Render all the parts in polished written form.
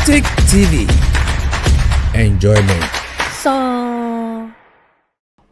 Tick TV. Enjoyment. So,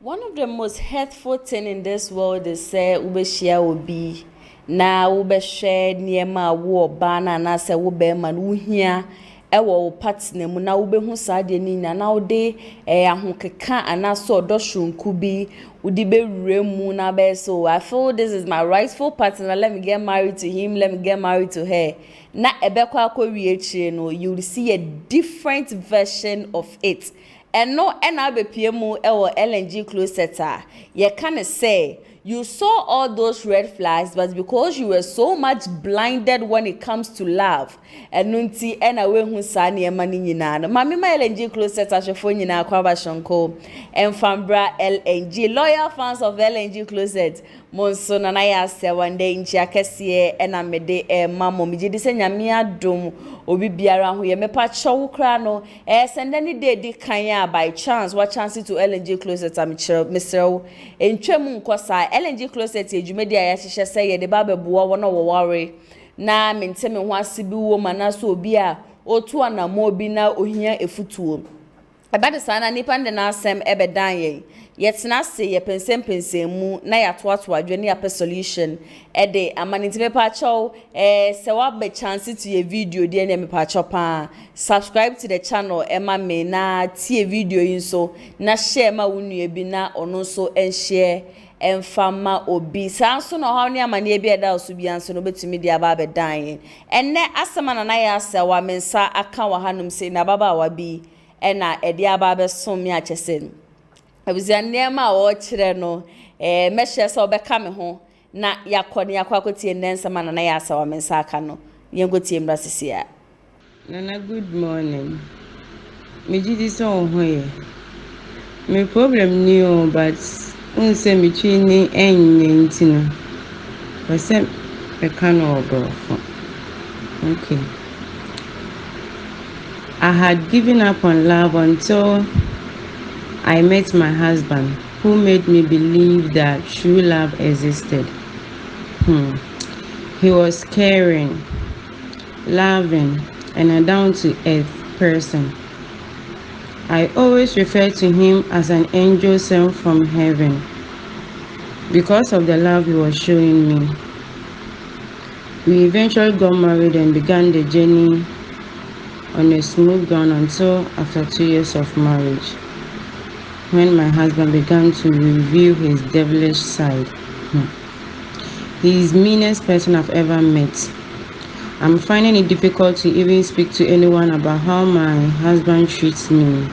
one of the most hurtful thing in this world is say ube share obi na ube share niema wo bana na se ube man uhia ewo wo partner mu na ube hu saade ni na ode ahokeka ana so odoshunku bi udi be remu na be so I feel this is my rightful partner, let me get married to him, let me get married to her. Na ebekwa akọwi echi no, you will see a different version of it. And no NRBPMU or LNG closet. You can say you saw all those red flags, but because you were so much blinded when it comes to love, and nunti and away who sani a money yina. Mammy my LNG closet as your phone in our Kwabashanko and Fambra LNG. Loyal fans of LNG closet. Monson and I asked one day in Chiakesi and I made a mamma Mijidisenya Mia Dum Obi Biara who ye me pacho crano send any day di kanya by chance what chance to LNG closet am Mr. Entwemu nkosa LNG closet ejumedi ayahye say ye de ba beboa wo no worry na menteme ho asibi wo manaso obi a otu anamo obi na ohia efutuo ebade sana nipa nde na asem ebedan ye yetna se ye pensem mu na ya toato adwe ne ya solution ede amaniti me pa chow se wa be chance to ye video de ne me pa chopa subscribe to the channel ema me na tie video yin so na share ma wonu bi na ono so share enfama obi sanso no ha ne amane bi eda so bi anso no betumi de aba bedan enne asema na ya asewa mensa aka wa hanum se na baba wa bi ena edi aba be som mi achesen abuzia nema wo kire no mehye se obeka me ho na yakone yakwakotie ndensama na ya asewa mensa aka no yengotie mra sisia Nana, good morning. Me jidi so hoye. Me problem ni o but unse me twini enye ntino. Wase me kano obrofo. Okay. I had given up on love until I met my husband, who made me believe that true love existed. He was caring, loving, and a down-to-earth person. I always refer to him as an angel sent from heaven because of the love he was showing me. We eventually got married and began the journey on a smooth ground until after 2 years of marriage, when my husband began to reveal his devilish side. He is the meanest person I've ever met. I'm finding it difficult to even speak to anyone about how my husband treats me.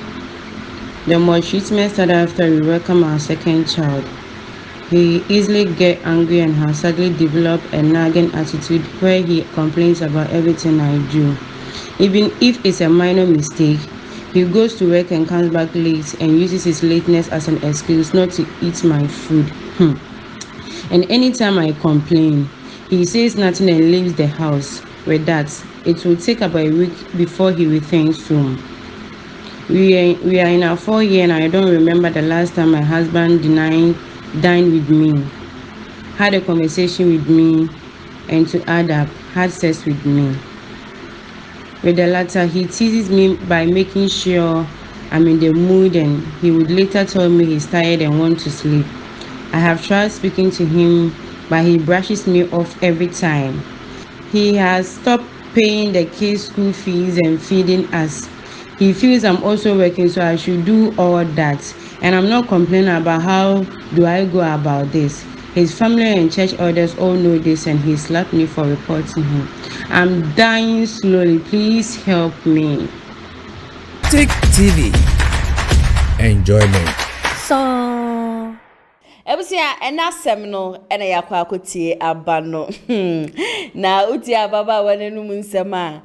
The maltreatment started after we welcomed our second child. He easily gets angry and has suddenly developed a nagging attitude where he complains about everything I do. Even if it's a minor mistake, he goes to work and comes back late and uses his lateness as an excuse not to eat my food. And anytime I complain, he says nothing and leaves the house. With that, it will take about a week before he returns home. We are in our 4th year and I don't remember the last time my husband dined with me, had a conversation with me, and to add up, had sex with me. With the latter, he teases me by making sure I'm in the mood and he would later tell me he's tired and wants to sleep. I have tried speaking to him, but he brushes me off every time. He has stopped paying the kids' school fees and feeding us. He feels I'm also working, so I should do all that. And I'm not complaining about how do I go about this. His family and church elders all know this and he slapped me for reporting him. I'm dying slowly. Please help me. Tick TV. Enjoyment. So ebusia enasem no ena yakwa akotie abano na uti ababa wanenum nsem a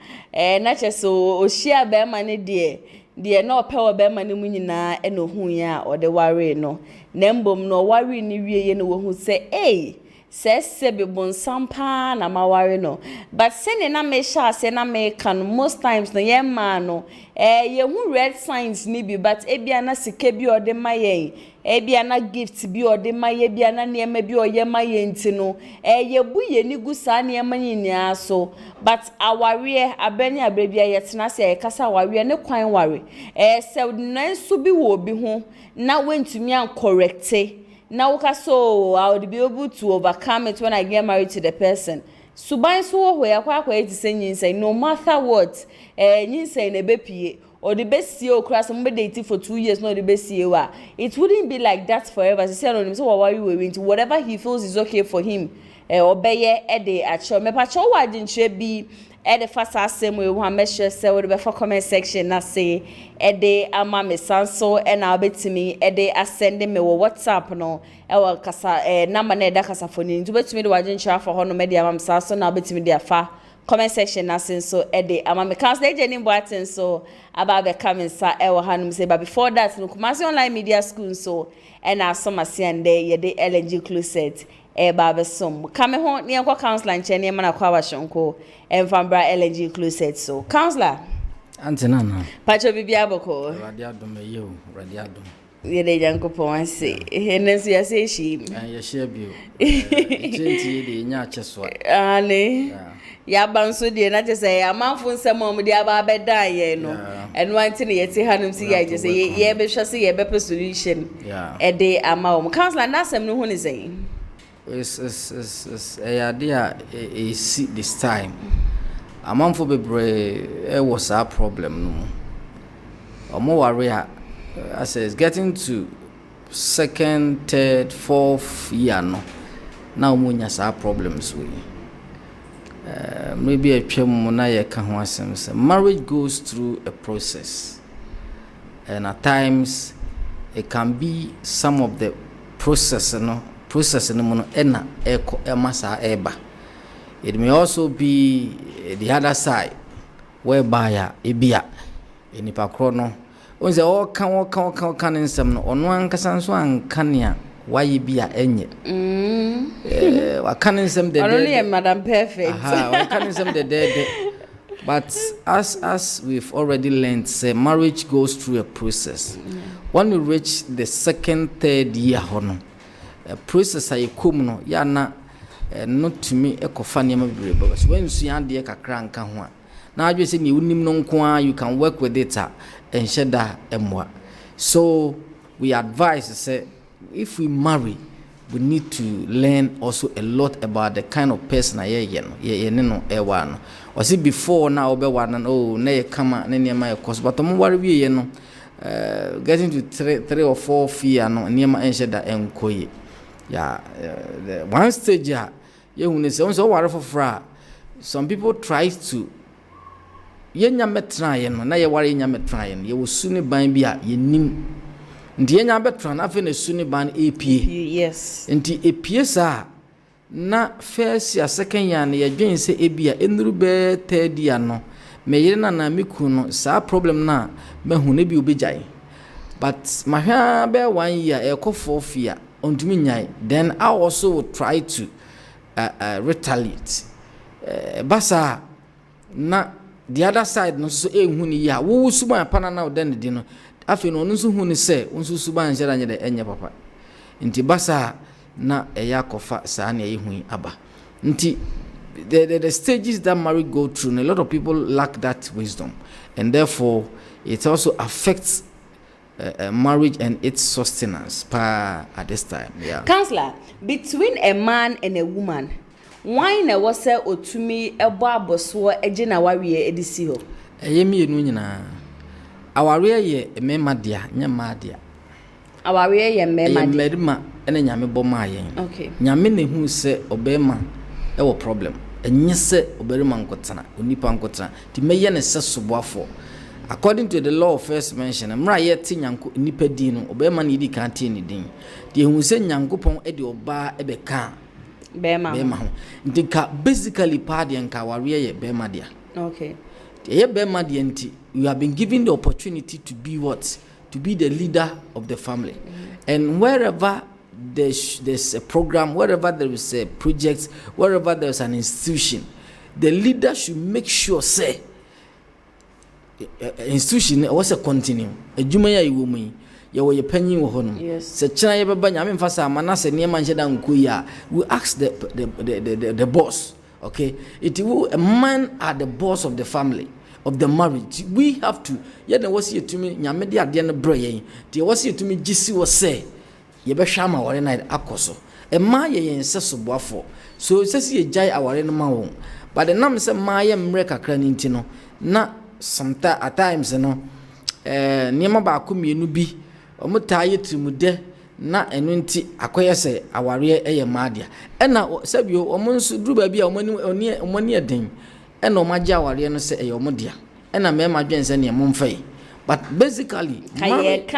na cheso ohia be ma ne de na opewo be ma ne mu nyina ena ohun ya ode ware no na mbom no ware ni wieye no wo hu se se be bon sampa na maware no but se na me sha se na me kan most times no ye ma no ye hu red signs ni bi but ebia na sike bi ode ma yen ebia na gift bi ode ma ye bia na niema bi oye ma ye ntino ye bu ye ni gu sa niema nyinia so but aware abani abrebia ye tena se ye kasa aware ne kwan ware se nanso bi wo bi ho na wentumi an correcte na woka so I would be able to overcome it when I get married to the person. Suban so ho ya kwa eti senyin say no matter what nyin say na bepie or the best CEO class somebody dating for 2 years not the best CEO it wouldn't be like that forever. He said on him so what worry we into whatever he feels is okay for him obeye e dey acho me pa cho wa din che bi e dey fast asem we wan make sure say we be for comment section na say e dey ama me sanso e na obetimi e dey asend me wo WhatsApp no e wo kasa number na e da kasa phone nti betimi dey wagin share for hono media am sanso na obetimi dey afa comment section na so e dey ama me cause dey jeni boatin so about be coming sa e wo hanum say but before that no Kumasi online media school so e na summer and dey ye dey LNG closet Baba som kame ho ne enko counselor nche ne ma na kwa washonko emfambra LNG closet so counselor antina na pacho bibia boko radio adom ye o radio adom ye de yankopon ase henenso ya se shi ya share bio chenti de nya acheso ale ya banso de na chese ya manfo nsem om de aba beda ye no eno anti ne yeti hanum si ya chese ye be hwase ye be solution e de ama om counselor na asem no hu ne sei is a idea see this time a month for bebre was our problem no omo worry I say it's getting to second third fourth year no now munya sa problems we maybe a twem na ye ka ho asem say marriage goes through a process and at times it can be some of the process no mono ena eko emasa eba. It may also be the other side whereby ebia enipa kro no onse o kan nsem no ono ankasa nso ankania waye bia enye wa kan nsem de only madam perfect wa kan nsem de but as we've already learned say marriage goes through a process. When we reach the second third year hono process ay kom no ya na not to me ekofa niam bebre because when you yan de kakra nka ho a na adwe se ni unim no nko a you can work with it and sheda emwa. So we advise say if we marry we need to learn also a lot about the kind of person ye no ewa no or see before now be one oh na ye kama na niam ay cause but mo worry we no getting to 3 or 4 fear no niam en sheda enkoye. Yeah, the one stage you say ware for some people try to yenya metra ye no na ye ware yenya metra ye ye wosuni ban bia ye nim ndi yenya betra na fe na suni ban epie yes nti epie sa na first ya second ya na ye dwen se ebia enuru be third ya no me yire na miku no sa problem na mahu na bi obejai but mahwa be 1 year e ko 4 fear ontumi nyai then I also will try to retaliate basa na the other side no so ehunu ni ya wo suban pana na odan di no afi no nso hu ni se nso suban njera nye de enye papa nti basa na eya kofa sa na ehun aba nti the stages that marriage go through a lot of people lack that wisdom and therefore it also affects marriage and its sustenance at this time. Yeah. Counselor, between a man and a woman, why na wase otumi ebo aboso eje na wawe edisi ho? Eyemi enu nyina. Aware ye mema dia, nyama dia. Aware ye mema dia. Mema ene nyame boma yen. Okay. Nyame ne hu se obema e wo problem. Enye se oberima nkotana, onipa nkotana. Ti meye ne se soboafo. According to the law of first mention, mra yeti nyanko nipa din no obema na yidi kan tie ni din. De hu se nyankopon e de oba e be ka bema ho. Nti ka basically pa de nka ware ye bema dia. Okay. Ye bema dia nti you have been given the opportunity to be what? To be the leader of the family. And wherever there's a program, wherever there is a project, wherever there's an institution, the leader should make sure say institution was a continue. A juma ya iwumi. ye wo ye panyin wo ho no se kira ye beba nyame mfa sa ama na se ne ma nche da nko ya we ask the boss. Okay, a man are the boss of the family, of the marriage. We have to. Yeah, was here to me. Nyame de ade na braye. They was here to me. Gisi was say. Ye be shama wale na akoso. A man ye nseso boafo. So sesi ye jai awale na ma won. But the name say ma ye mre kakra ni nti no. Na sometimes at times no. Niema ba ko mienu bi. Omo taye trimude. Na enu nti akoye se aware eye maadia ena sabio omonsu duru ba bia omani eden ena omagye aware no se eye omodia ena me ma dwen se ne momfai but basically marriage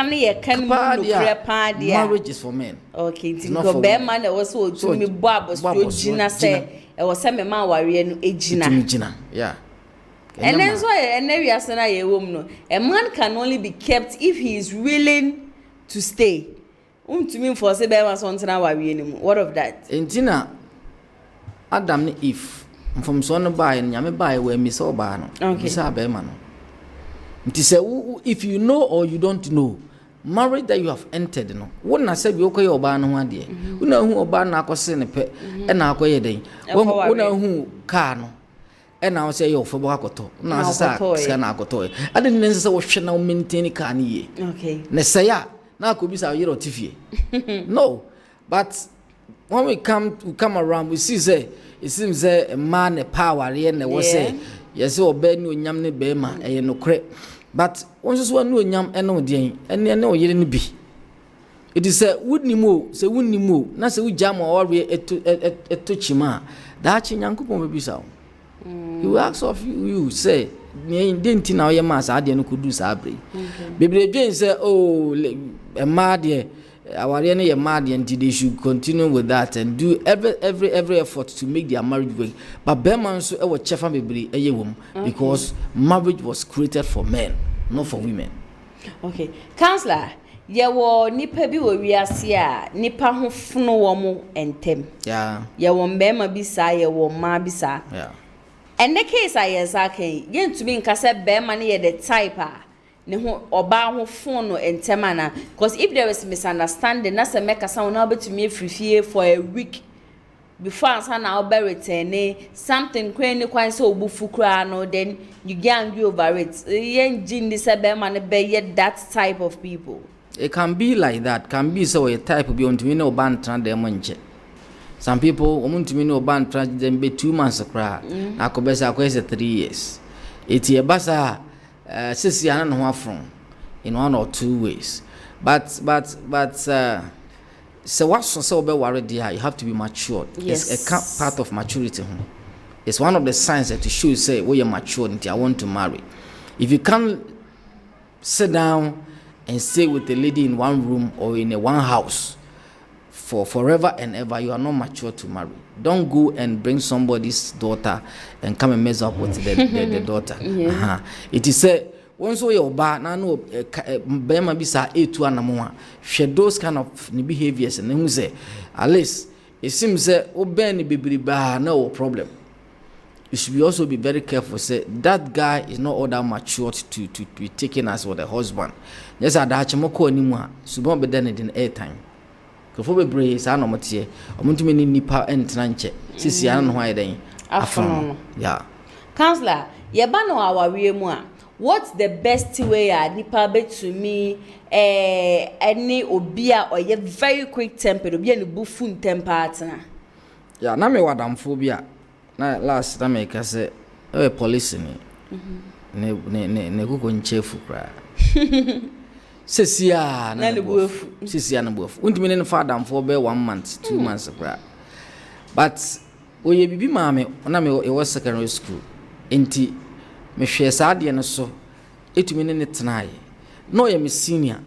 is for men. Okay, tinko be man e wo so otumi bo abosto gina se e wo se me ma aware no ejina yeah. And then so area sana ye wom no a man can only be kept if he is willing to stay. To me for say be something na wawie ni mu. What of that? Entina Adam ni if from so no buy nyame buy we mi so ba no. Okay. Bisa be ma no. Nti say if you know or you don't know, marriage that you have entered no. Won na say bi okoye oba no ho ade. Una hu oba na akose ne pe e na akoye den. Una hu car no. E na wo say yo fo bo akoto. Na say sa na akoto. Ade ne say wo hwe na wo maintain car ni ye. Okay. Ne say ya na ko bisa yero tifie. No, but when we come around, we see say it seems say a man a power here na we say yes obe ni onyam ne be ma e no kre. But once so no onyam e no den ene ne oyere ni bi. It is say wunimo say wunimo na say ujam or we eto chima da chi nyankopon be bisa. You ask of you say ni denti na oye ma sa ade no kudu sa abre. Bebre dwen say oh a mad ye our ye mad until they should continue with that and do every effort to make their marriage work. But Beman so e wo chefa bebre eye wom because marriage was created for men, not for women. Okay. Counselor, ye wo nipa bi wo wiase a nipa ho funu wo mo entem. Yeah. Ye wo mbema bi sa ye wo ma bi sa. Yeah. And the case I yes okay, yen to be in kase bema na ye the type ne ho oba ho phone no entemana because if there is misunderstanding na se make sound na betumi frifie for a week before answer na oba return something kwen kwan so obufu kra no then you get angry over it yen gin this bema na be that type of people. It can be like that, can be so a type of beyond me no ban tran dem nche. Some people want me no ban tran dem be 2 months cra na ko be sa ko 3 years. Eti e basa sisi ana no afron in 1 or 2 ways. But so what so be worried there, you have to be matured. Yes. It's a part of maturity. It's one of the signs that you should say when you're matured and I want to marry. If you can't sit down and stay with a lady in one room or in one house for forever and ever, you are not mature to marry. Don't go and bring somebody's daughter and come and mess up with the daughter. Yeah. It is said once we oba na no bema bisa etu anamoa hwe those kind of behaviors and who say at least it seems say oba ni bebriba na o problem. You should also be very careful. Say that guy is not all that matured to be taken as for the husband. Yes, I dacha moko animu subon be done in airtime. Kofo be brave sa no motie. Omuntumi ni nipa entena nche. Sisi ana no hwan den. Afon. Yeah. Counselor, ye ba no awawie mu a what's the best way a nipa betumi any obia or ye very quick tempered obia ni bufu temper atena. Yeah, na me wadamfo bia. Na last time I say police ni ne kuko nchefu kra. Sesia na buafu. Sesia na buafu. Untimi ne father am be 1 month, 2 months kra. But oye bibi maame na me e was secondary school. Enti me hwe saade ne so etumi ne tenae. No ye me senior.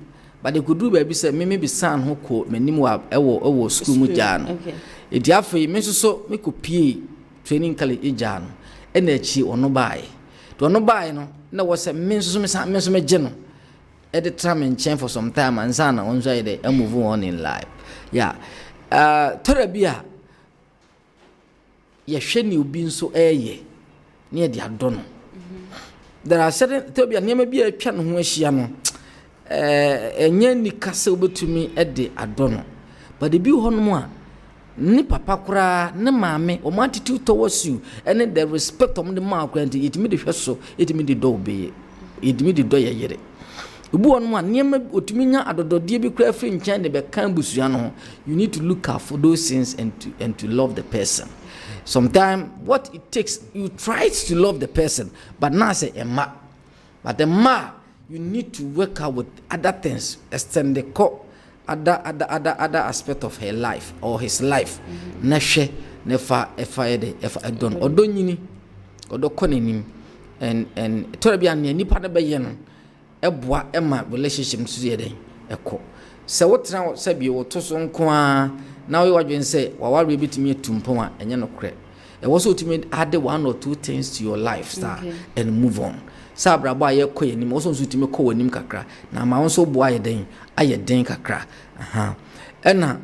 But they could do baby say me be san ho ko manim wa ewo school mu jano. Okay. Edi afei me so me ko pie training college ejano ena echi ono bae to ono bae no na wo se me so me je no e de tram nchen for some time and sana on so dey move on in life. Yeah, terabia ye hwe ni obi nso eye na ye de adono. There are certain terabia niam bia atwa no ho ahia no enye ni kase obetumi de adono but the bi hono a ni papa kura ne maame o attitude towards you and the respect of the man kura it me the hweso it me the do be it me the do yere obu hono a niam otumi nya adododie bi kura free nchen de be kan busua no you need to look out for those things and to love the person. Sometimes what it takes, you try to love the person, but now say a ma. But the ma, you need to work out with other things, extend the core, other aspect of her life or his life. Neshe, nefa don odonyini, odokonenim, and torabian nipa na beyeno, eboa ema relationship nsuye eko. Se wotra se bi wotoso nko now you are say wa we bit me tumpon a enye no kre e was ultimate add one or two things to your lifestyle and move on sabra boy ye koy nim also ultimate ko wanim kakra na ma won boa ye den aye den kakra ena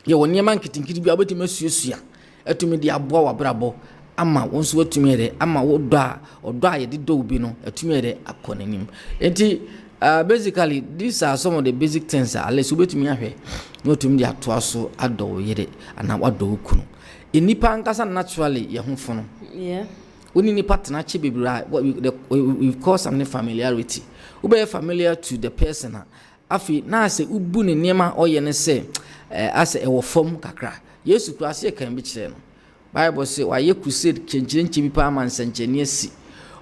ye woni man kitinkiti bi abeti masuasua etumi di aboa wa brabo ama won so atumi re ama wodo a ye di do bi no etumi re akonanim enti basically these are some of the basic things unless you betumi ahwe no tumi dia to aso ado yere ana wado kunu enipa nkasa naturally ye ho fono when ni partner che bebra what we call some familiarity we be familiar to the person afi na say ubu ne niema oye ne say as e wo fom kakra yesu krase kan bi kire no bible say wa ye crusade kenkirenki bi pa man sancheni asi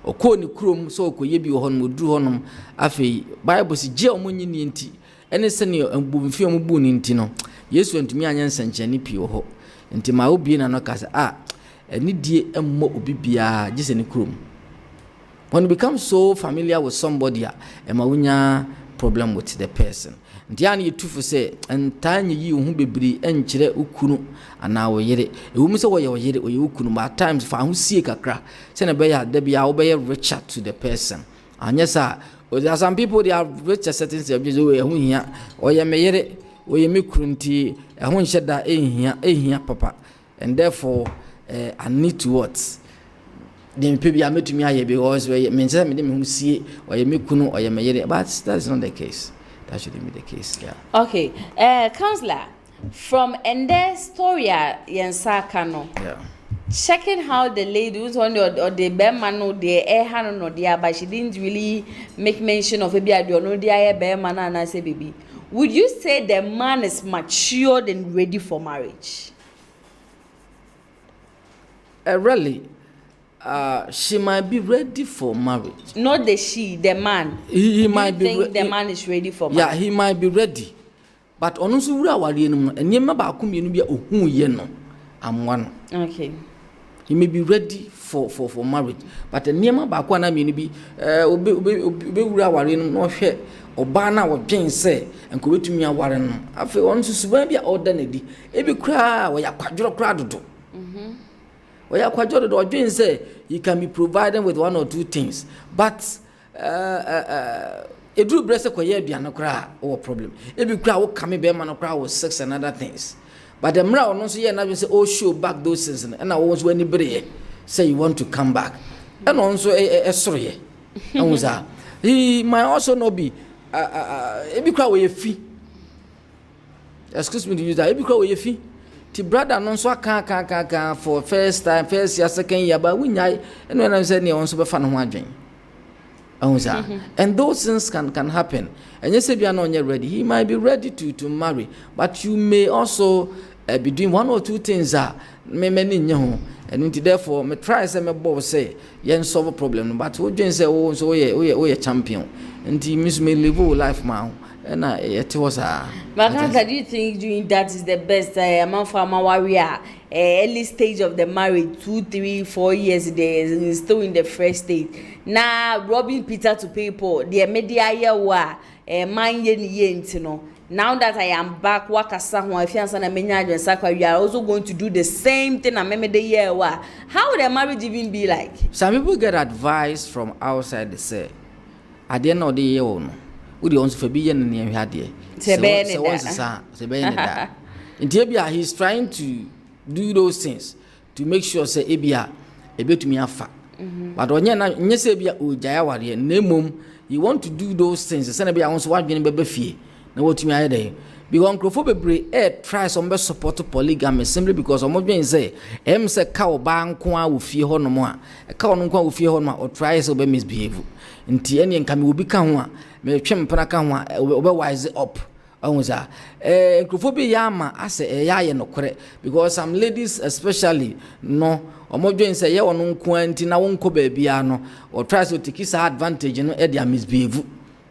okọ ni krom so okoye bi ho no duru honom afi bible si je omonyi ni enti ene se ne mbumfi ombu ni enti no yesu antumi anya nsanchani pi ho enti ma obi na no kasa eni die emmo obi bia je se ni krom when you become so familiar with somebody ma wunya problem with the person nti ani yetufu se entanye yi hu bebiri enkire ukunu ana wo yere ewum se wo yere oye ukunu but at times fa hu sie kakra se na be ya da bia wo be richer to the person anya sa there are some people they are rich at certain things we hu hia oye me yere oye me kurunti hu nhyeda ehia papa and therefore I need to what dem pe bia metumi aye because we me nse me dem hu sie oye me kunu oye me yere but that is not the case. That shouldn't be the case, yeah. Okay. Counselor, from Ende Storia Yensakano. Yeah. Checking how the lady who's on or the bearman the air hand or the but she didn't really make mention of maybe I don't know the air bearman and I say baby. Would you say the man is matured and ready for marriage? Really? She might be ready for marriage. Not the she, the man. He might be. Think the man is ready for marriage? Yeah, he might be ready. But on also we are worrying. And you remember, I come in who you know. I'm one. Okay. He may be ready for marriage. But the name back one I mean be we are worrying no share or banner or Jane say and go to me a warren. I feel on to swear be ordinary. Every cry where you quadro crowd do. Well, kwajodo do odwen say he can be provided with one or two things, but edru brese koye aduane kra o problem e bi kra wo kame be ma no kra wo sex and other things, but the mra ono so ye na be say oh show back those things and na wo so ani bere say you want to come back and also soroye anza he might also not be e bi kra wo ye fi, excuse me to use that, e bi kra wo ye fi ti brother no so aka for first time first year second year but we nyai and when I said ne won so be fa no ho adwen and those things can happen and you say we are not yet ready. He might be ready to marry, but you may also be doing one or two things me many nyo and therefore me try say me boss say yen solve a problem but we just say oh so we champion and he miss me live life man. And it was but do you think doing that is the best among farmer warrior early stage of the marriage 2, 3, 4 years they is still in the first stage now robbing Peter to pay Paul the media year wa man yen no now that I am back wakasa ho afiansa na menya adwensa we are also going to do the same thing na meme the year wa how would the marriage even be like? Some people get advice from outside they say at the end of the year no we want to be yen near here. He's trying to do those things to make sure say ebia ebe to me afa but onye na nye se bia ojaya ware na mom you want to do those things say na bia won so wadwene beba fie na wotumi aye dey because nkrofo bebre try some be support polygamy simply because omodwen say em se ka oba nko a wo fie ho no mo a ka ono nko a wo fie ho no a o try say oba misbehave nti ene nka me obi ka ho a me twem pana ka ho a oba wise up onza nkrofo bi yama ase yaye nokore because some ladies especially no omodwen say ye ono nko anti na wonko ba bia no o try so take this advantage no e dia misbehave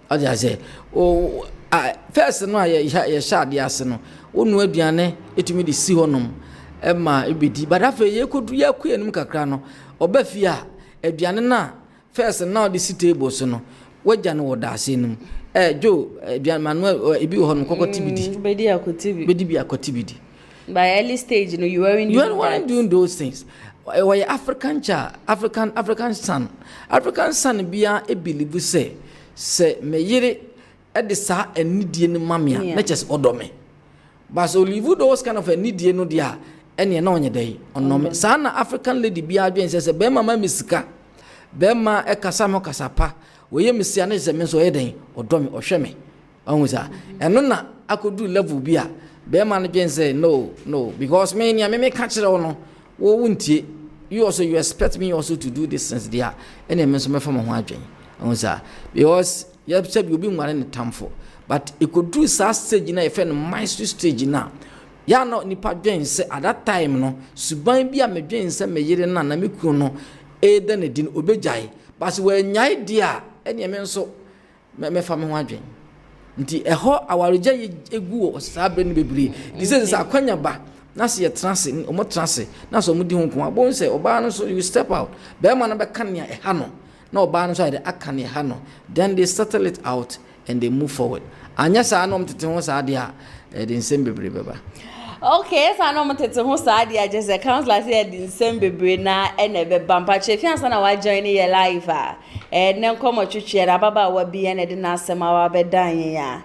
o dia say o first no ye shade ase no wonu aduane etumi de si honom ma ebedi but afa ye kodu ye kuenum kakra no oba fi a aduane na first now the table so no wagya no woda ase num jo aduane manuel ebi ho no kokotibidi bedi akotibidi bedi bi akotibidi by early stage you weren't doing those things why African son bia e believe say me yire e de sa anidie no mamia na chese odome but so live those kind of anidie no dia ene na onye dey onome sa na African lady bia adwen say be mama misika be ma e kasa mo kasapa we ye misia na je me so eden odome ohweme onwu sa eno na akodu level bia be ma na dwen say no because me ka kire no wo wuntie you expect me also to do this since dia ene me so me fa mo ho adwen onwu sa because you said you be one in time for but it could do such stage na if any master stage na ya no nipa dwen say at that time no suban bia me dwen say me yire na me kunu no eda na din obejai but we nyai dia ene me nso me fa me ho adwen nti eho awareja egu o sabre ne bebre di say akwanya ba na se trance omo trance na so mo di ho ko abon say oba no so you step out be ma na be kan ya eha no no ban so ide akane ha no then they settle it out and they move forward anya sa no mtete ho sa dia de nsem bebre beba okay sa no mtete ho sa dia just counts like say de nsem bebre na ene be bampa chefiansa na wa join ye live ne nkomo twetwe na baba wa bi ene de na asema wa be dan ya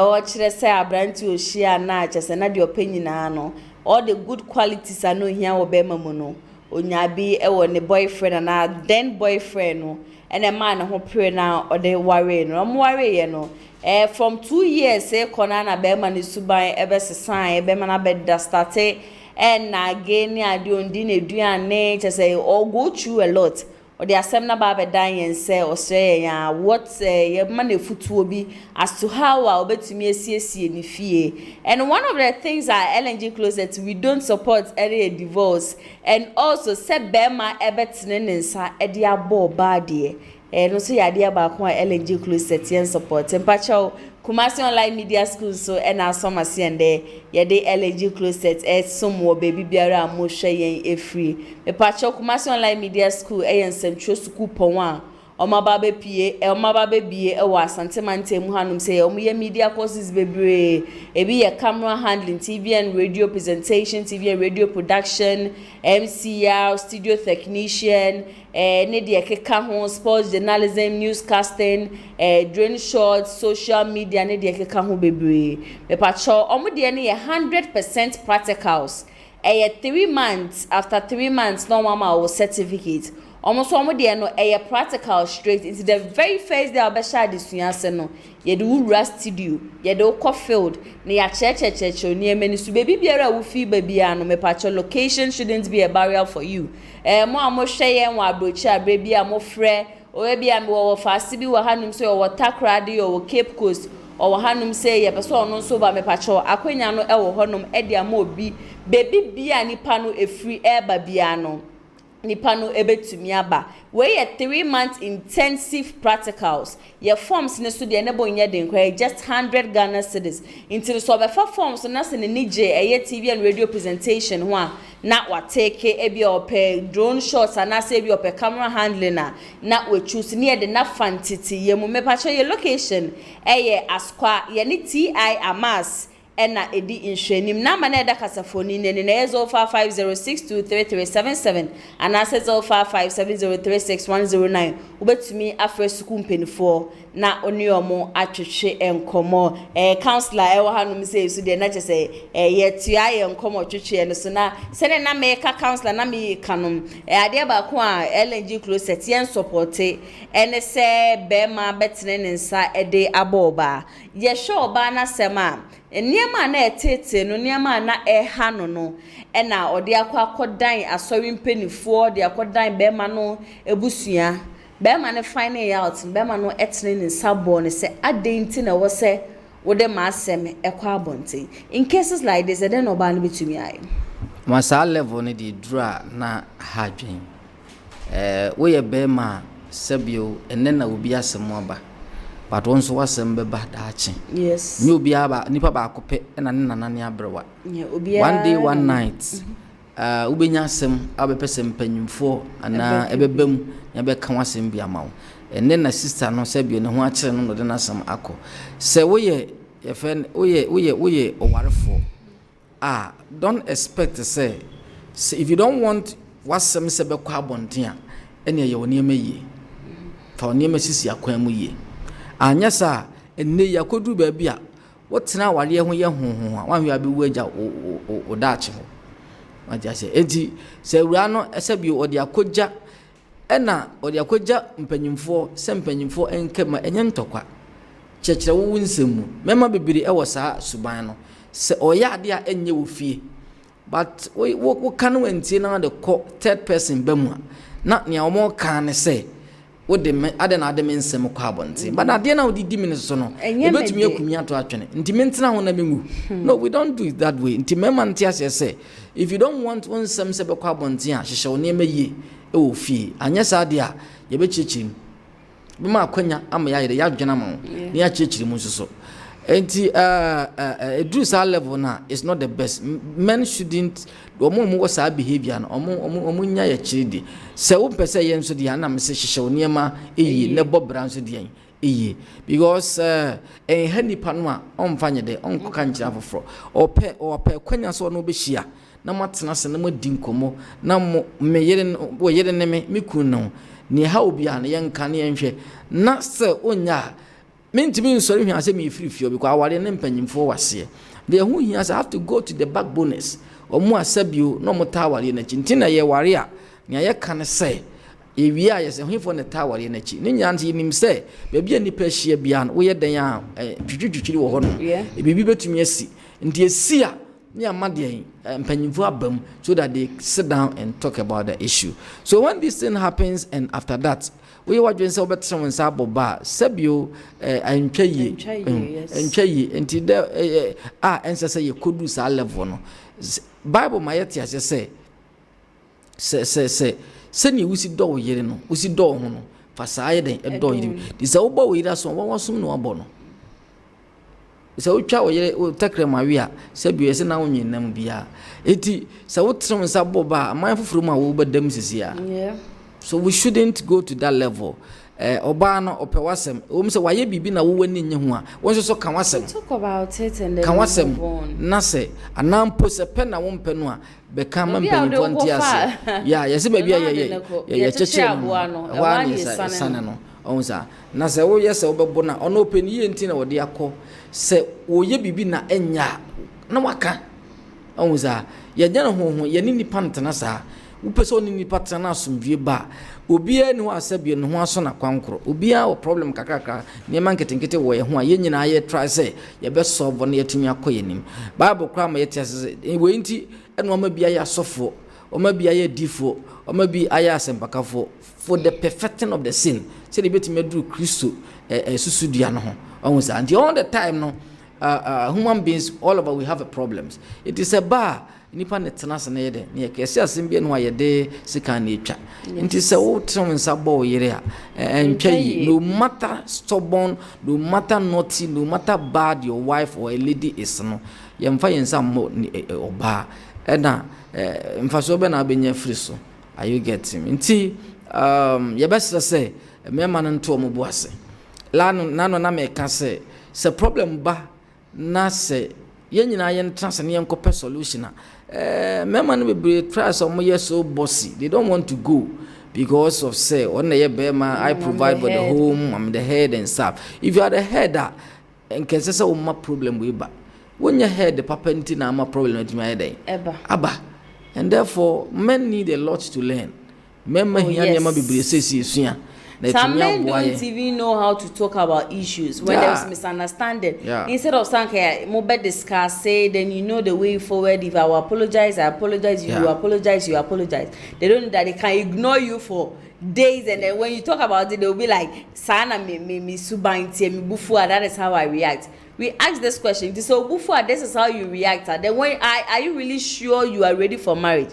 o kire say abranti ohia na chese na de opanyina no all the good qualities are no here wo be mamu no onyabi e wo ne boyfriend na then boyfriend no ene man ho pre na o de worry no mo worry ye no from 2 years kona na be man suban e be sesan e be man na be da start na again ade ondi na eduane chese all go through a lot or the assembly ba dan yen say o say ya what ye man efutuo bi as to how I obetumi asiesie ni fie and one of the things at LNG Closet we don't support any divorce and also say bema ebetene nsa e de abo ba de no so ya de ba ko LNG Closet yen support empacho Kumasi Online Media School so na so mase ende ye de LNG Closet somo baby biara mo hwe yen efri empacho Kumasi Online Media School yen central school pon a omaba be pie omaba be bie e wa santemante mu hanum say omoye media courses bebre ebi ye camera handling TV and radio presentation TV and radio production MCR studio technician ne de keka ho sports journalism newscasting drone shots social media ne de keka ho bebre me pacho omo de ne 100% practicals 3 months after 3 months no mama o certificate almost one day no practical straight into the very first day obesha disuanse no ye de wura studio ye de ko field na ya cheche ni emeni su baby biara wo fi babia no me patcho location shouldn't be a barrier for you mo amhwe yen wa abrochi abrebi a mo frɛ o e bia me wo fast bi wo hanum so wo takrade o Cape Coast o wo hanum say ye person ono so ba me patcho akwanya no e wo honum e dia ma obi baby bia nipa no efri e ba bia no nipa no ebetumi aba we ye 3 months intensive practicals ye forms ne so de ne bo nya den kwa just 100 Ghana cedis until so be for forms na se ne nije eye TV and radio presentation ho a na wa take ebi ope drone shots and na se ebi ope camera handling na we choose ne de na fantiti ye mu me pa ye location eye Askwa ye ni TI Amas ena edi inhwenim na ma na eda kasafoni ne na yezo 5506233377 ana sezo 55703610 ubetumi afre suku mpenifo na oni omo atwetwe enkomo counselor ewa hanum say so de na chese yetua enkomo twetwe no so na sene na me ka counselor na me kanom ade ba ko a LNG closet yen support ene se be ma betene ne nsa ede aboba ye show ba na sema niema na etete no niema na eha no na ode akodan asori mpenifo de akodan be ma no ebusua be ma ne find out be ma no etene ne sabo ne se adenti na wo se wo de ma asem ekwa abonte in cases like this then no ba no betumi ayi masa level ne di dra na hadwen wo ye be ma sabio ene na obi asem aba but once wasem be ba daachi yes ni obi aba nipa ba akope na ne nanane abrewa one day one night ubenya asem abepese mpanyimfo ana ebebem ya be kan wasem bi amawo ene na sister no sabio ne ho akire no de na asem akọ se wo ye fen wo ye owarefo don't expect to say if you don't want wasem se be kwa abonten ene ye woni emaye fa woni emasisi akwan mu ye anya sa enne yakodu ba bia wotena ware ho ye honhon a wanhwe abewu agya o daache ho maja se enti se wura no ese bi odi akogya ena odi akogya mpanyimfo se mpanyimfo enkema enye ntokwa chekere wo nsemu mema bebiri e wo saa suban no se oya ade a enye wo fie but wo kan wentie na de third person bemu na ne omo kan ne se wo de ade na ade nsem kwa abonte but ade na wo di minutes so no obetumi akumi ato atwene nti mentena ho na mengu no we don't do it that way nti mema ntia se if you don't want one nsem se be kwa abonte a hyehye wo ne maye e wo fie anya sa ade a ye be chichiri bima akwanya ama ya yede ya dwena ma wo ne ya chichiri mu so enti do sa level na is not the best men shouldn't omo wo sa behavior no omo nya ya chiridi se wo pese ye nso dia na me se hyehye oniema eyi ne bobra nso dia eyi because hanipa no a omfanye de onkoka nkyira foforo ope kwanya so no behia na matena se na madinkomo na meyere wo yere ne me kunu no ne ha obi a ne yenka ne yenhwe na se onya mentimi nsori hwa se me frifio because aware ne mpanyimfo wase de hu hia se have to go to the backboners omo asabio no mo taware na chi ntina ye ware a ne ye kan se ewie a ye se hwefo ne taware na chi ne nyanze nim se ba bia nipa hia bia no wo ye den a twitwitwiri wo ho no bibi betumi asi nti esi a ne amade mpanyimfo abam so that they sit down and talk about the issue. So when this thing happens and after that we were doing so better when sabo ba sabio antwa ye enti de ense say ye kodu sa level no Bible ma yet ya say ni usi do yere no usi do ho no fa sa ye den e do yere di sa wo ba wo yere so won wasum no abo no so utwa wo yere o takre ma wi a sabio ese na wonyin nam bia enti sa wo trum sabo ba aman foforo ma wo badam sisi a so we shouldn't go to that level oba no opewasem se waye bibi na wo wani nye ho a won so kan wasem talk about it and then kan wasem na se anampo se pe na wo mpe no a be kan ma mpanimfo ntiase ya yesi ba bia ye cheche no wa ni sana no onza na se wo yese wo bebo na ono openi ye nti na wo de akọ se wo ye bibi na enya na waka onza ye nya no ho ye ni nipa ntena sa upese oni nipa tena asomdwe ba obia ni ho asabie no ho aso na kwankoro obia o problem kakaka ne man ketenkete wo ye ho a ye nyina ye try say ye be solve no yetumi akoyenim bible kwa ma yeti asese we nti eno ma bia ya sofo o ma bia ya difo o ma bi aya asempakafo for the perfecting of the sin say the betumi do Kristo susudua no ho on say and all the time no human beings all over we have a problems. It is a bar nipa netena se na yede ne kese asem bia no ayede sika na etwa nti se wo trum nsabo yere a entwa no matter stubborn, no matter naughty, no matter bad your wife or a lady is no yemfa yensa mo oba na mfa so be na benya free so are you getting nti ye best say me man nto mo boase la no na me ka se problem ba na se yen nyina yen trans ne yen ko solution mema no be try some years so bossy, they don't want to go because of say on the bema I provide for the home, I'm the head and stuff. If you are the head and can say my problem with ba when your head the papa na my problem with my day aba, and therefore men need a lot to learn. Men some men don't even know how to talk about issues when there's misunderstanding. Instead of saying, okay, more discuss, say, then you know the way forward. If I apologize, I apologize. You apologize, you apologize. They don't know that they can ignore you for days, and then when you talk about it, they'll be like, "Sana me subainti me bufua." That is how I react. We ask this question. So bufua, this is how you react. Then when are you really sure you are ready for marriage?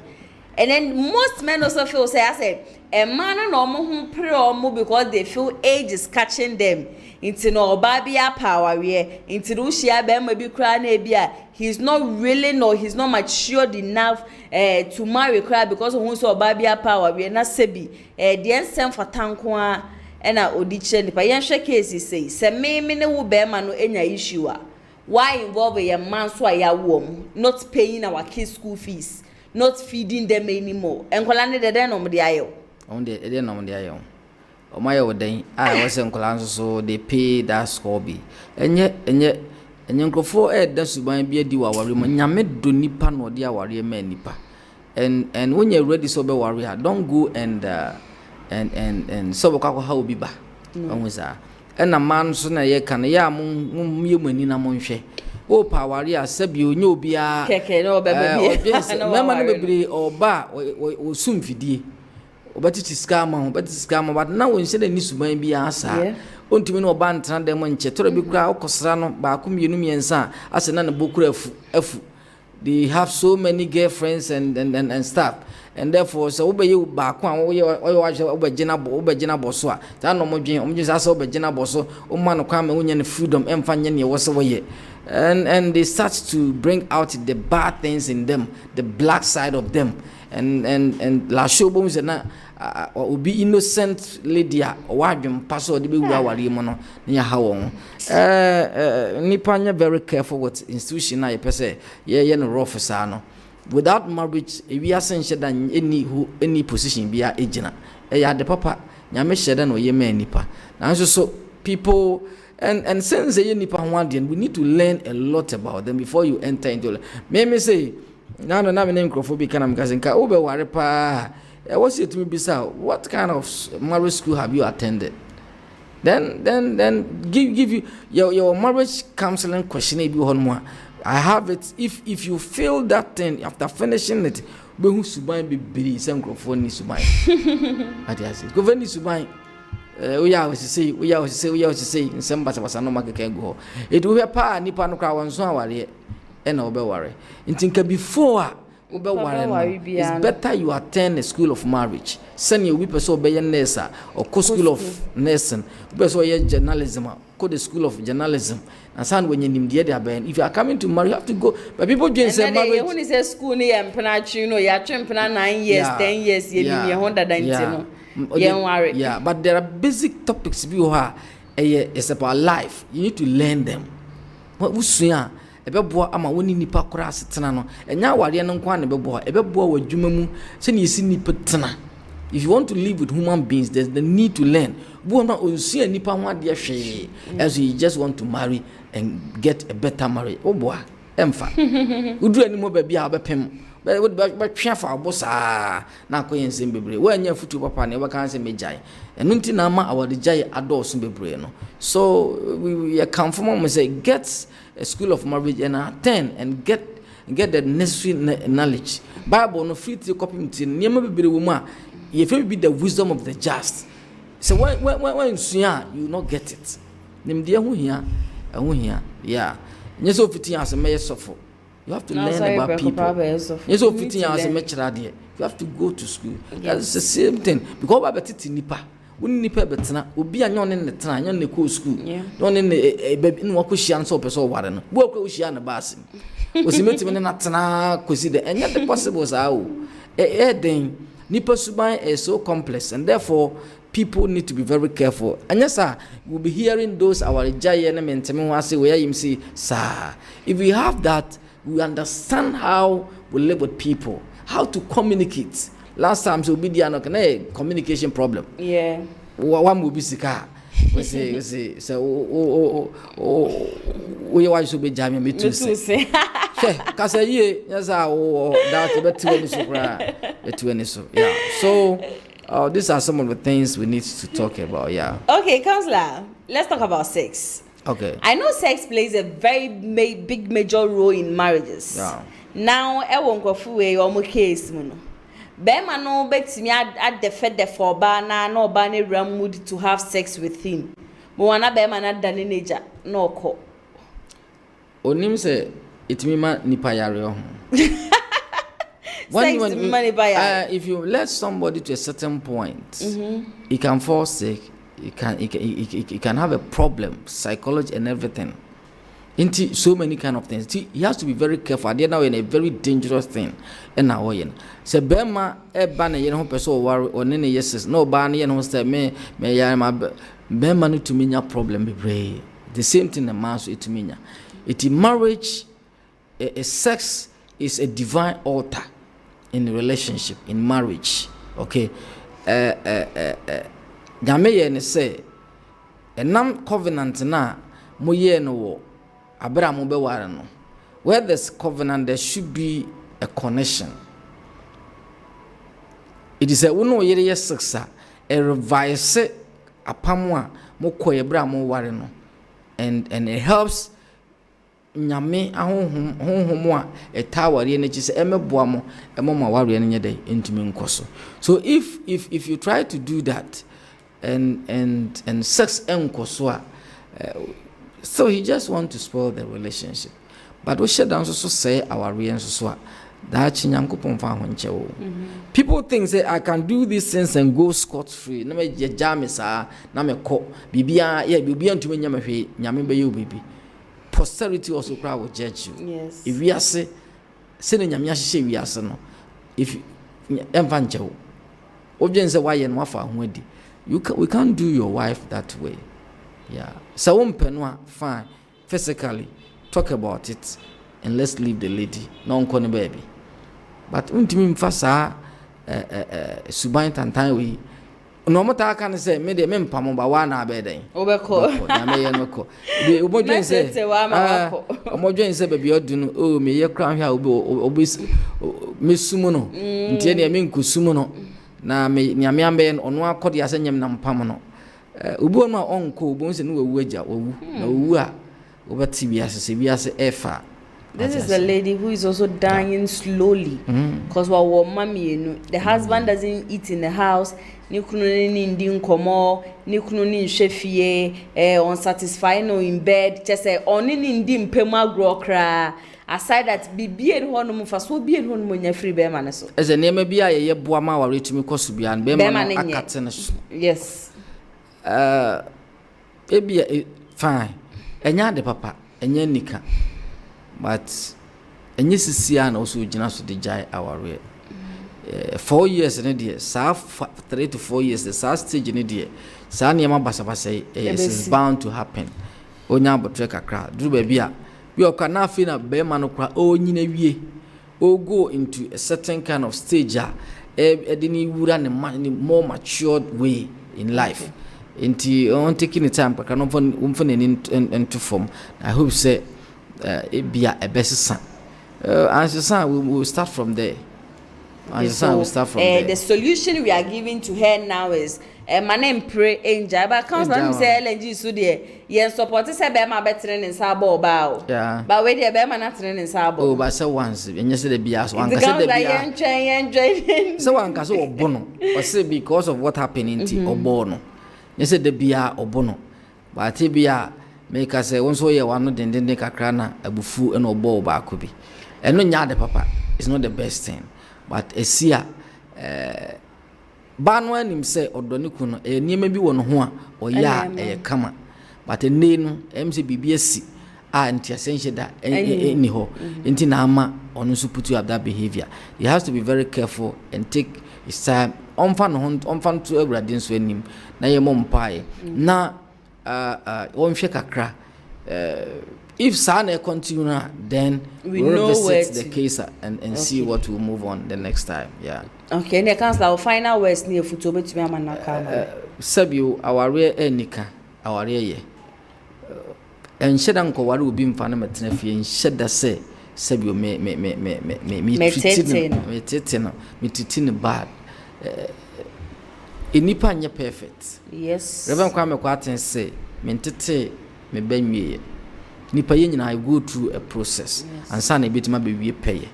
And then most men also feel say, I said, a man no more pre because they feel age is catching them. Into no babia power we into Russia be maybe cry he's not really he's not matured enough to marry cry because of so babia power we na sebi the ensem for tankwa and a odiche nipa yen hwe case say me ne wo be ma no enya issue a why involve a man so ya wo not paying our kids school fees, not feeding them anymore. Enkola ne de no mo de ayo. On the ede no mo de ayo. O my oden I was enkola so they pay that school be. Enye nkofo da suban bi adi wa ware mo nyame do nipa no de aware ma nipa. And when you're ready so be warrior, don't go and so kwa how bi ba. Onweza. And a man so na ye kan ya mum yemani na mo nhwe. O pawari asabi onye obia keke no bebe mema no bebre oba o sumfidie obati scam but na won hye ni suban bia asa ontumi no oba ntana dem nche toro bi kura okosra no ba ko mienu miensa ase na ne bokura afu. They have so many girlfriends and stuff, and therefore so obey you back one obegina boso a ta no modwen sa so obegina boso o ma no kwa ma wonya ne freedom emfa nye ne wose woye. And they start to bring out the bad things in them, the black side of them, and la show say na or be innocent lady or wadwem pass or the be wari mo no nya ha won nipa nya very careful with institution na ye pese ye no rough sa no. Without marriage we are saying that any position bia ejina ya the papa nyame hyeda no ye man nipa na so people. And since they nipa hwanden, we need to learn a lot about them before you enter into it. Me say, na me name crofobia kana mkazenka obe ware pa. What's it to me bisa? What kind of marriage school have you attended? Then give you your marriage counseling question be on more. I have it. If you fail that thing after finishing it, be who suban be biri sem crofo ni suban. Ati go veni suban. We always say in some basa no make go. It will be pa nipa no kra won so aware e na obe ware. Ntinka before obe ware it's better you attend a school of marriage. Send you we person be nurse or co school of nursing. Person ye journalism ko the school of journalism. And san when you nimdie dey aben if you are coming to marry you have to go. But people just say marriage when say school ni empena twi no ya twempena 9 years 10 years ye ni 190 no. Yeah, but there are basic topics it's about life. You need to learn them. What usua ebeboa ama woni nipa kora asetena no enya ware no nkwa ne beboa ebeboa wadwuma mu se ne yesi nipa tena. If you want to live with human beings, there's the need to learn. Bo na onsia nipa ho ade hwe as you just want to marry and get a better marriage. Oboa emfa uduru ani mo ba bia obepem but twa fa bosa na koyen sem bebre we anya futu papa na e baka sem mejai enu nti na ma awade jai adults bebre no. So we confirm say get a school of marriage and attend and get the necessary knowledge. Bible no free to copy nti niam bebre wo mu a ye fe be the wisdom of the just. So when you not get it nim de ho hia yeah nye so fiti asem me sofo. You have to learn about people. Yes, so 15 years you have to go to school. That's the same thing. Because ba betiti nipa. Woni nipa betena, obi anyo ne netena, anyo ne ko school. Don ne baby no akohia nso opeso ware no. Bo akohia na baasi. Osimeti me na tena kosi de. Enya the possible sa o. Den nipa suban is so complex and therefore people need to be very careful. And yes, sir, we'll be hearing those our giant and say where you see, sir. If we have that, we understand how we live with people, how to communicate. Last time, so be the communication problem. Yeah. One will be sick. We say, so we want to be jamming me too. Say, because yes, that's yeah. So, these are some of the things we need to talk about. Yeah. Okay, counselor, let's talk about sex. Okay. I know sex plays a very big major role in marriages. Yeah. Now, I won't go through a case. Bema no betimi at the for bana no bane mood to have sex with him. Mwana bema na dane neja no ko. Onim se itimima nipa yare ho. If you let somebody to a certain point, he can fall sick, he can have a problem, psychology and everything. Into so many kind of things. He has to be very careful. They are now in a very dangerous thing. And now, so Bema, ban a person or any yes, no ban, say me Bema need to mean your problem be brave. The same thing the man it to mean. It marriage, a sex is a divine altar in a relationship, in marriage. Okay. Nyame say a nam covenant na mo no Abraham no. Where there's covenant, there should be a connection. It is a uno yere sexa, a revise a pamwa moko Abraham no. And it helps nyame ahonhomo a tower ye nechi se emeboa mo emoma ware ne nyede ntumi nkoso. So if you try to do that and sex enkoso so he just want to spoil the relationship. But we should also say our reasons so that people think say I can do these things and go scot free. Na me jam sa na me ko bibia bibia ntumi nyame hwe nyame be you baby. Posterity also crowd will judge you. Yes. If we are say na nyame ahye we are no if emfa nchewo objen say why en wafa ho adi we can't do your wife that way. Yeah. So fine. Physically, talk about it and let's leave the lady. No one baby. But untimi mfasa suban tantan we. No mota can say me de mempam ba wa na abeden. Obeko. Na me ye no ko. Be obodwen say. Omodwen say baby odu no o me ye kran hwa obi mesumu no. Ntie ne me nkusumu no. Na me nyame ambe ono akode asanyem na mpam no. Ubu no onko ubu nse no wawu aja wawu na wawu a obati biase efa. This is a lady who is also dying slowly because our mommy the husband doesn't eat in the house ni kunu ni ndi nkomo ni kunu ni nhwefie unsatisfied no in bed just say oni ni ndi mpem agro kra aside that bibie ho no mfa so bie ho no nya free be ma ne so eze nema bia ye boa ma ware tumi koso bia be ma no akate ne so. Yes. Fine. Enya de papa, enya nika. But enye sisia na also gina so de jai our way. 4 years in there, sa 3 to 4 years the sa stage in there. Sa niema basa is bound to happen. Onya botre kakra. Duru ba bia. Bi okana fi na be ma no kra o nyina wie. O go into a certain kind of stage edini wura ne more matured way in life. On taking the time, but into form. I hope say it be a best son. As your son, we will start from there. The solution we are giving to her now is my name pray angel. But counselor say LNG so there. Yes, support say be ma better in sabo ba. Yeah. But we dey be ma not in sabo. Oh, but say once, and you say the bias one can say the bias. So one can say obono. Or say because of what happened in obono. You said the bia obono. But bia make us say once we one no den kakra na abufu and obo ba ko bi. And no nya de papa. It's not the best thing. But esia banwa nim say odoni kuno niema bi wo no ho a oya kama. But ene no MC BBSC anti essential that any ho. Inti na ama ono so put you up that behavior. You have to be very careful and take it's time on to everybody nso anim na ye mo mpae na on hwe kakra if sana continue na, then we'll revisit the case and see what will move on the next time. Yeah. Okay, ne councilor final words near futo betumi amanaka. Sabio aware enika aware ye. Enhyeda nko ware obi mfa na metena fie enhyeda se sabio me treat no bad. Enipa nye perfect. Yes. Reverend Kwame Kwaten say mentete me banwie. Nipa ye nyina go through a process and sana ebitima be wie peye.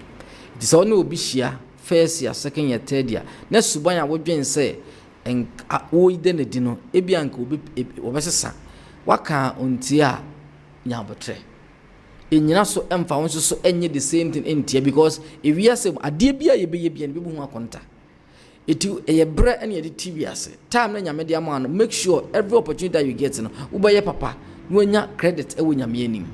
It is only obi hia first year, second year, third year. Na suban a wodwen say en wo ide ne di no ebia nka obi obesesa. Waka onti a nya botre. Enyina so emfa won so enye the same thing entia because if we say ade bia ye be bia ne be hu akonta. Itu eye bre ene ye TV ase. Time na nyame dia ma no make sure every opportunity that you get no ubaye papa wonya credit e wonya meanim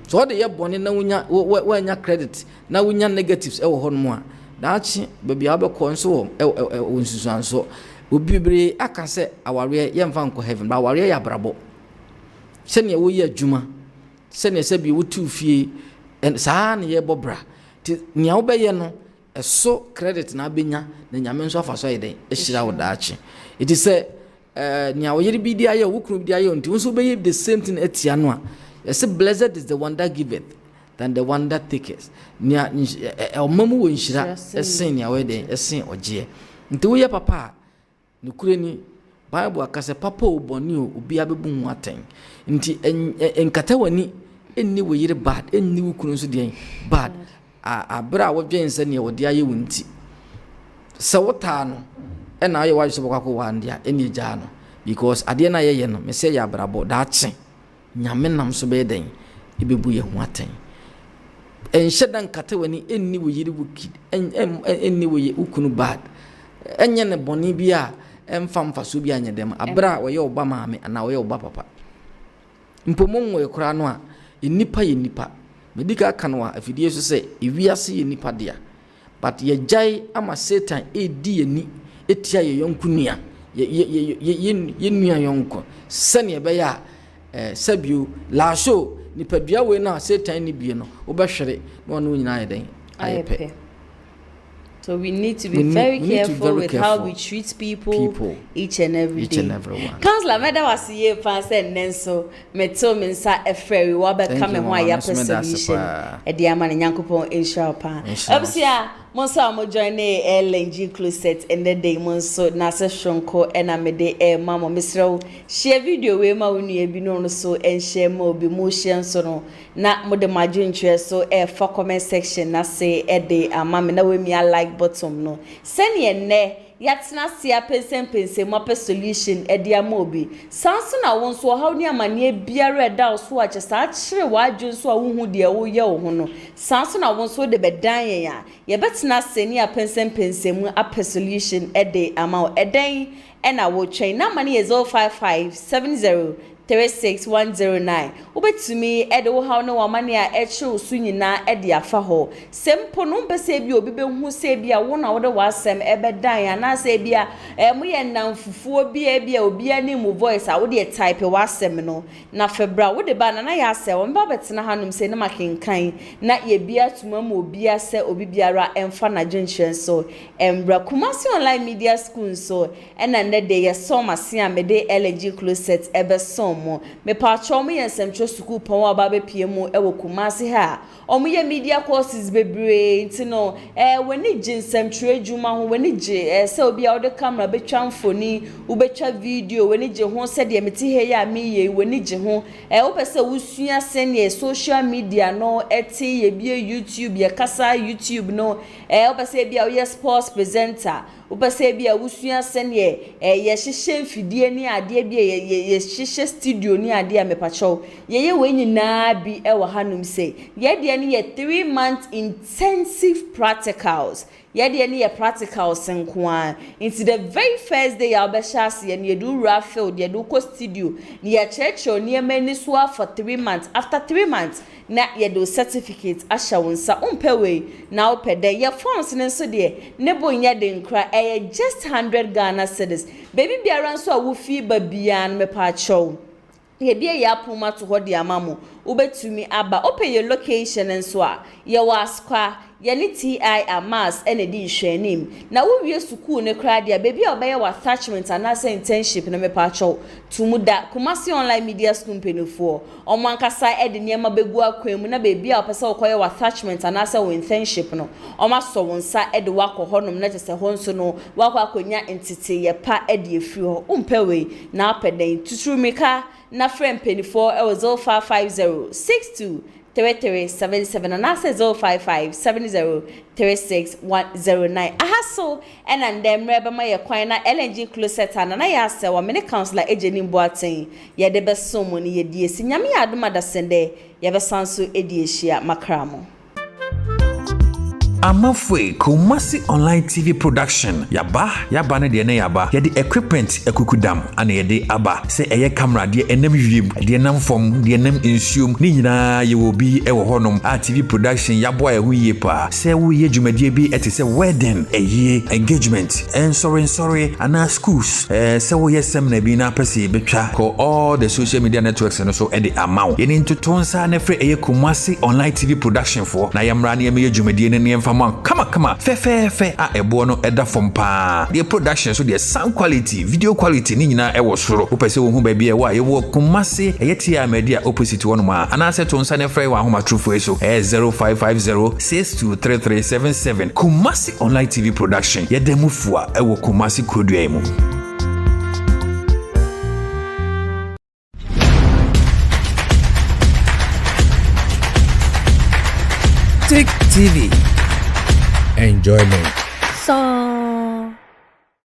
so what dey bone na wonya credit na wonya negatives e wo hono a daachi baby abekọ nso wonsusuan so obibre aka se aware ye mfa nko heaven ba aware ya brabo se ne wo ye adwuma se ne se bi wotu fie saa ne ye bobra ti nia wo beye no eso credit na benya na nyame nso afa so yede e hira wo daachi it is say nia wo yiri bi dia ye wo kunu bi dia ye nti nso be the same thing etia no a say blessed is the one that giveth than the one that taketh nia omamu wo nhira esen nia we den esen oje nti wo ye papa ne kureni bible akase papa oboni obi abebu hu aten nti enkata wani enni wo yiri bad enni wo kunu nso den bad abra wo dwen se nia wo dia ye wunti se wota no and now you watch the Boko Wandia, any jano, because at the end of the year, me say ya brabo, that's it. Yamenam so beding, it be buoy wating. And Shedan Catawani, any way you wicked, and any way you couldn't bad. And yan a bonibia, and fam for Subia and them, a bra where your Obama and now your papa. In Pomon, cranoa, in nipa, medica canoa, if you dare to say, if we are seeing nipa dear. But ye jay, I'm a Satan, a dear ni. Etia ye yonku nia ye nua yonko sane be ya sabio la show ni padua we na Satan ni bie no wo behwere no no nyina ye den ayepe. So we need to be very careful with how we treat people each and every day. One. Councilor, meda was here fan say nenso meto mensa efreri wa be come ho aya solution e dia ma nyankopon inshallah pa. Obsia monsa mo join LNG closet and the day monso na se shonko e na mede mama misro share video we ma wonu e bi no so en share ma obi mo share so no na mo de madwentwe so for comment section na say e de mama na we mi like bottom no send ye ne yatsna sia pense mo pe solution e dia ma obi sanso na won so how ni amane biara da so a chesa kire wadwun so a wo hu de wo ye wo ho no sanso na won so de bedan ye betina seni a pense mu a pe solution e de ama e den e na wo twen na mane ye 05570 36109 ubetumi ede wo haw no wamane a eche su nyina ede afa ho sempo no mpese bi obi be hu se bia wo na wo de wasem ebedan ya na se bia mo ye namfufuo bia obi ani mu voice a wo de type wasem no na febra wo de ba na ya se wo mba betena hanum se na makenkan na ye bia tuma mo obi ase obi biara emfa na dwenhwen so embra Kumasi online media school so ena ne de ye so mase a mede LNG closet ebe so me pacho mo yensentro school pon aba be pie mu e wo Kumasi ha omo ye media courses bebre ntino woni jinsentro adwuma ho woni je se obi a wo de camera betwa mfoni wo betwa video woni je ho se de meti he ya me ye woni je ho wo pese wo sua sene social media no eti ye bie YouTube ye kasa YouTube no wo pese bia wo ye sports presenter upase bia wusua sene ye hihye mfidie ni ade bia ye hihye studio ni ade a mepacho ye we nyina bi e wa hanum say ye de ni ye 3 month intensive practicals yɛde ne yɛ practical senkoa into the very first day ya obɛhyɛ ye ne do ra field ye do ko studio ne yɛ kyerɛkyerɛ ne mani so for 3 months after 3 months na yɛ do certificate ahyɛ wo nsa umpɛwe na upɛdɛ yɛ forms ne nso de ne bo nya de nkra just 100 Ghana cedis baby biara nso a wo fi ba bia no mepa kyɛw ye bia ya poma to hɔ de amamo ubetumi aba open your location nso a ye waskwa ye ni TI amas ene di hwenim na wo wie school ne kra de baby obeye wa attachment and as internship na mepa kyɛw tumuda Kumasi online media school penifo omo ankasa ede niema begu akwam na baby a opese okoye wa attachment and as internship no omo so wonsa ede wakɔ hɔnom na kyese hɔ nso no wakɔ akonya entity ye pa ede efiri hɔ umpɛwe na apɛden tuturumika na friend penifo e was 0550623377 and that's 0557036109. Ahaso and then reba my na LNG closet and I asked wa many counselor Ejeni Boateng ye de be so money ye die sinyame adoma da sende ye be sanso edieshia makramo. Amafwe Kumasi online TV production yaba ne de ne yaba yede equipment ekukudam ana yede aba se eye camera de enam wiem de nam fom de enam ensuom ni nyina ye wo bi e wo honom a TV production yabo a hu yie pa se wo ye dwumadie bi etese wedding eye engagement and sorry ana schools se wo ye sem na bi na pese betwa ko all the social media networks no so e de amaw ye ni ntotonsa na fre eye Kumasi online TV production for na yamra na ye dwumadie ne Kama fe a ebo no eda from pa the production so the sound quality video quality ni nyina e wo soro wo pese wo hu ba bia wa ye wo Kumasi eyetia media opposite one ma ana se to nsa ne frɛ wa homa trufo so 0550623377 Kumasi online TV production ye demufua e wo Kumasi kodua mu. Tick TV. Enjoyment. So